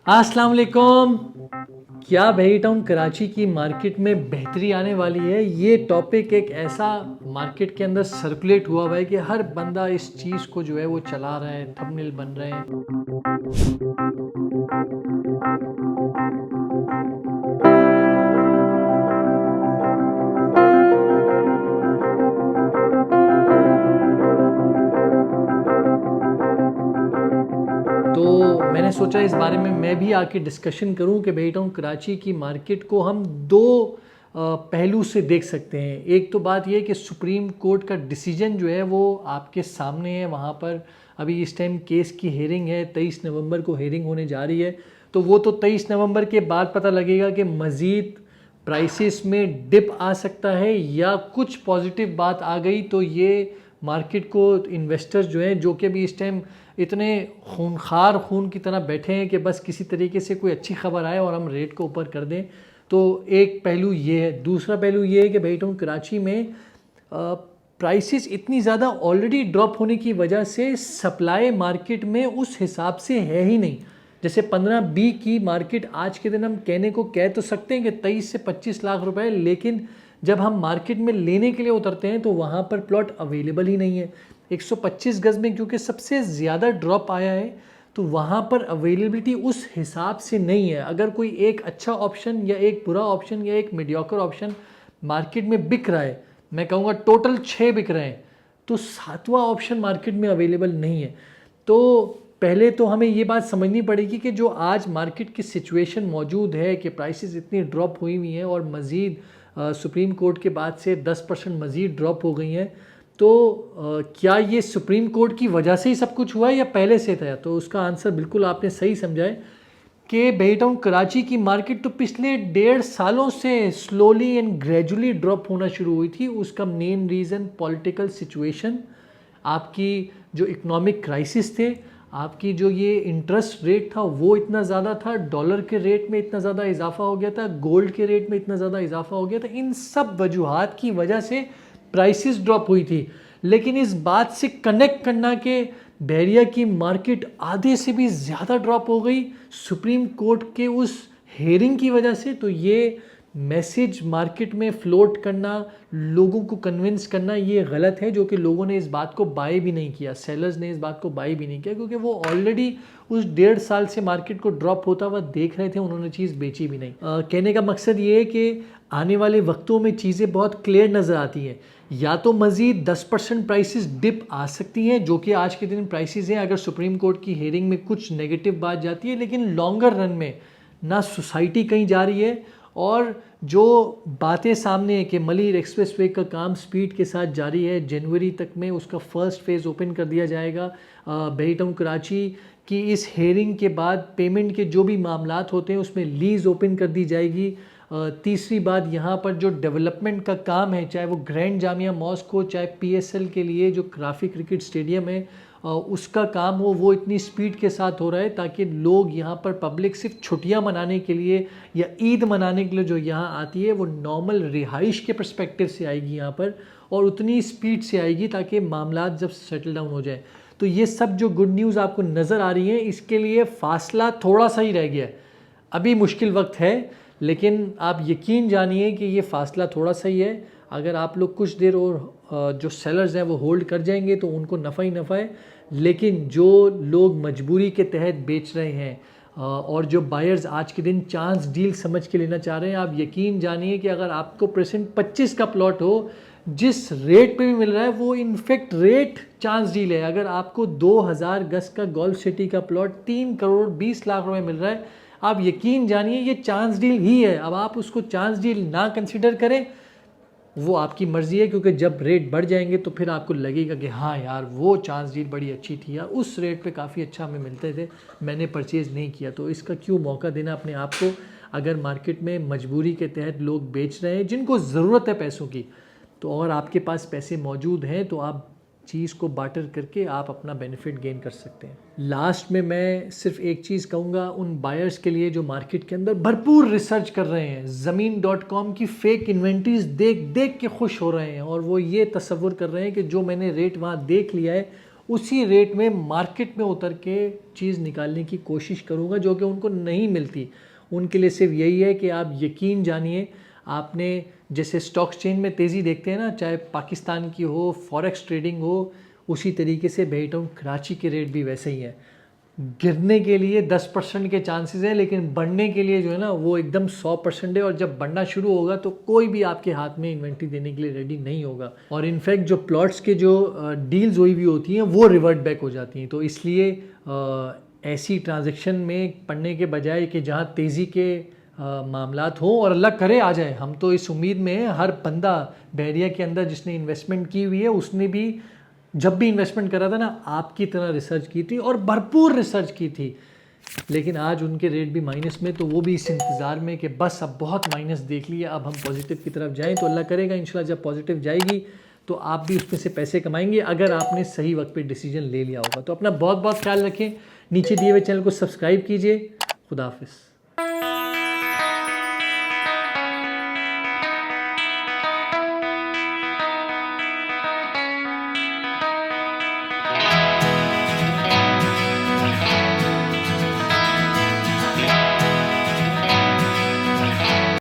अस्सलाम वालेकुम। क्या बेरी टाउन कराची की मार्केट में बेहतरी आने वाली है? ये टॉपिक एक ऐसा मार्केट के अंदर सर्कुलेट हुआ हुआ है कि हर बंदा इस चीज़ को जो है वो चला रहा है, थंबनेल बन रहे हैं। तो मैंने सोचा इस बारे में मैं भी आके डिस्कशन करूं कि बेरी टाउन कराची की मार्केट को हम दो पहलू से देख सकते हैं। एक तो बात यह कि सुप्रीम कोर्ट का डिसीजन जो है वो आपके सामने है। वहाँ पर अभी इस टाइम केस की हेयरिंग है, 23 नवंबर को हेयरिंग होने जा रही है। तो वो तो 23 नवंबर के बाद पता लगेगा कि मज़ीद प्राइसेस में डिप आ सकता है या कुछ पॉजिटिव बात आ गई तो ये मार्केट को इन्वेस्टर्स जो हैं, जो कि अभी इस टाइम इतने खूनखार खून की तरह बैठे हैं कि बस किसी तरीके से कोई अच्छी खबर आए और हम रेट को ऊपर कर दें। तो एक पहलू ये है। दूसरा पहलू ये है कि बेरी टाउन कराची में प्राइसेस इतनी ज़्यादा ऑलरेडी ड्रॉप होने की वजह से सप्लाई मार्केट में उस हिसाब से है ही नहीं। जैसे 15B की मार्केट आज के दिन हम कहने को कह तो सकते हैं कि 23 से 25 लाख रुपए, लेकिन जब हम मार्केट में लेने के लिए उतरते हैं तो वहाँ पर प्लॉट अवेलेबल ही नहीं है। 125 गज में क्योंकि सबसे ज़्यादा ड्रॉप आया है तो वहाँ पर अवेलेबिलिटी उस हिसाब से नहीं है। अगर कोई एक अच्छा ऑप्शन या एक बुरा ऑप्शन या एक मीडियोकर ऑप्शन मार्केट में बिक रहा है, मैं कहूँगा टोटल 6 बिक रहे हैं, तो 7वां ऑप्शन मार्केट में अवेलेबल नहीं है। तो पहले तो हमें ये बात समझनी पड़ेगी कि जो आज मार्केट की सिचुएशन मौजूद है कि प्राइसेस इतनी ड्रॉप हुई हुई हैं और मज़ीद सुप्रीम कोर्ट के बाद से 10% मज़ीद ड्रॉप हो गई हैं, तो क्या ये सुप्रीम कोर्ट की वजह से ही सब कुछ हुआ है या पहले से था? तो उसका आंसर बिल्कुल आपने सही समझा है कि बेरी टाउन कराची की मार्केट तो पिछले 1.5 सालों से स्लोली एंड ग्रेजुअली ड्रॉप होना शुरू हुई थी। उसका मेन रीज़न पॉलिटिकल सिचुएशन, आपकी जो इकोनॉमिक क्राइसिस थे, आपकी जो ये इंटरेस्ट रेट था वो इतना ज़्यादा था, डॉलर के रेट में इतना ज़्यादा इजाफा हो गया था, गोल्ड के रेट में इतना ज़्यादा इजाफा हो गया था। इन सब वजूहात की वजह से प्राइसेस ड्रॉप हुई थी। लेकिन इस बात से कनेक्ट करना कि बहरिया की मार्केट आधे से भी ज़्यादा ड्रॉप हो गई सुप्रीम कोर्ट के उस हेयरिंग की वजह से, तो ये मैसेज मार्केट में फ्लोट करना, लोगों को कन्विंस करना, ये गलत है। जो कि लोगों ने इस बात को बाय भी नहीं किया, सेलर्स ने इस बात को बाय भी नहीं किया, क्योंकि वो ऑलरेडी उस 1.5 साल से मार्केट को ड्रॉप होता हुआ देख रहे थे, उन्होंने चीज़ बेची भी नहीं। कहने का मकसद ये है कि आने वाले वक्तों में चीज़ें बहुत क्लियर नज़र आती हैं। या तो मज़ीद 10% प्राइसेस डिप आ सकती हैं, जो कि आज के दिन प्राइसेस हैं अगर सुप्रीम कोर्ट की हेयरिंग में कुछ नेगेटिव बात जाती है। लेकिन लॉन्गर रन में ना सोसाइटी कहीं जा रही है, और जो बातें सामने है कि मलिर एक्सप्रेसवे का काम स्पीड के साथ जारी है, जनवरी तक में उसका फर्स्ट फेज़ ओपन कर दिया जाएगा। बेरी टाउन कराची की इस हेयरिंग के बाद पेमेंट के जो भी मामलात होते हैं उसमें लीज़ ओपन कर दी जाएगी। तीसरी बात, यहाँ पर जो डेवलपमेंट का काम है, चाहे वो ग्रैंड जामिया मॉस्क हो, चाहे PSL के लिए जो काफ़ी क्रिकेट स्टेडियम है उसका काम हो, वो इतनी स्पीड के साथ हो रहा है ताकि लोग यहाँ पर पब्लिक सिर्फ छुट्टियाँ मनाने के लिए या ईद मनाने के लिए जो यहाँ आती है वो नॉर्मल रिहाइश के पर्सपेक्टिव से आएगी यहाँ पर, और उतनी स्पीड से आएगी ताकि मामलात जब सेटल डाउन हो जाए। तो ये सब जो गुड न्यूज़ आपको नज़र आ रही है, इसके लिए फ़ासला थोड़ा सा ही रह गया है। अभी मुश्किल वक्त है, लेकिन आप यकीन जानिए कि ये फ़ासला थोड़ा सा ही है। अगर आप लोग कुछ देर और जो सेलर्स हैं वो होल्ड कर जाएंगे तो उनको नफ़ा ही नफ़ा है। लेकिन जो लोग मजबूरी के तहत बेच रहे हैं और जो बायर्स आज के दिन चांस डील समझ के लेना चाह रहे हैं, आप यकीन जानिए कि अगर आपको प्रेजेंट 25 का प्लॉट हो, जिस रेट पे भी मिल रहा है वो इनफेक्ट रेट चांस डील है। अगर आपको 2000 गज का गोल्फ सिटी का प्लॉट 3 करोड़ 20 लाख रुपए मिल रहा है, आप यकीन जानिए ये चांस डील ही है। अब आप उसको चांस डील ना कंसिडर करें, वो आपकी मर्ज़ी है, क्योंकि जब रेट बढ़ जाएंगे तो फिर आपको लगेगा कि हाँ यार वो चांस डील बड़ी अच्छी थी, यार उस रेट पे काफ़ी अच्छा हमें मिलते थे, मैंने परचेज़ नहीं किया। तो इसका क्यों मौका देना अपने आप को? अगर मार्केट में मजबूरी के तहत लोग बेच रहे हैं जिनको ज़रूरत है पैसों की, तो और आपके पास पैसे मौजूद हैं तो आप चीज़ को बार्टर करके आप अपना बेनिफिट गेन कर सकते हैं। लास्ट में मैं सिर्फ एक चीज़ कहूँगा उन बायर्स के लिए जो मार्केट के अंदर भरपूर रिसर्च कर रहे हैं, ज़मीन.com की फ़ेक इन्वेंट्रीज देख देख के खुश हो रहे हैं, और वो ये तसव्वुर कर रहे हैं कि जो मैंने रेट वहाँ देख लिया है उसी रेट में मार्केट में उतर के चीज़ निकालने की कोशिश करूँगा जो कि उनको नहीं मिलती। उनके लिए सिर्फ यही है कि आप यकीन जानिए, आपने जैसे स्टॉक एक्सचेंज में तेज़ी देखते हैं ना, चाहे पाकिस्तान की हो, फॉरेक्स ट्रेडिंग हो, उसी तरीके से बेटा कराची के रेट भी वैसे ही है। गिरने के लिए 10% के चांसेस हैं, लेकिन बढ़ने के लिए जो है ना वो एकदम 100% है। और जब बढ़ना शुरू होगा तो कोई भी आपके हाथ में इन्वेंट्री देने के लिए रेडी नहीं होगा। और इनफैक्ट जो प्लॉट्स के जो डील्स हुई होती हैं वो रिवर्ट बैक हो जाती हैं। तो इसलिए ऐसी ट्रांजैक्शन में पढ़ने के बजाय कि जहाँ तेज़ी के मामलात हों, और अल्लाह करे आ जाए, हम तो इस उम्मीद में हैं। हर बंदा बहरिया के अंदर जिसने इन्वेस्टमेंट की हुई है उसने भी जब भी इन्वेस्टमेंट करा था ना आपकी तरह रिसर्च की थी और भरपूर रिसर्च की थी। लेकिन आज उनके रेट भी माइनस में, तो वो भी इस इंतज़ार में कि बस अब बहुत माइनस देख लिया, अब हम पॉजिटिव की तरफ जाएं। तो अल्लाह करेगा इंशाल्लाह जब पॉजिटिव जाएगी तो आप भी उसमें से पैसे कमाएंगे, अगर आपने सही वक्त पे डिसीजन ले लिया होगा। तो अपना बहुत बहुत ख्याल रखें। नीचे दिए हुए चैनल को सब्सक्राइब कीजिए। खुदा हाफिज़।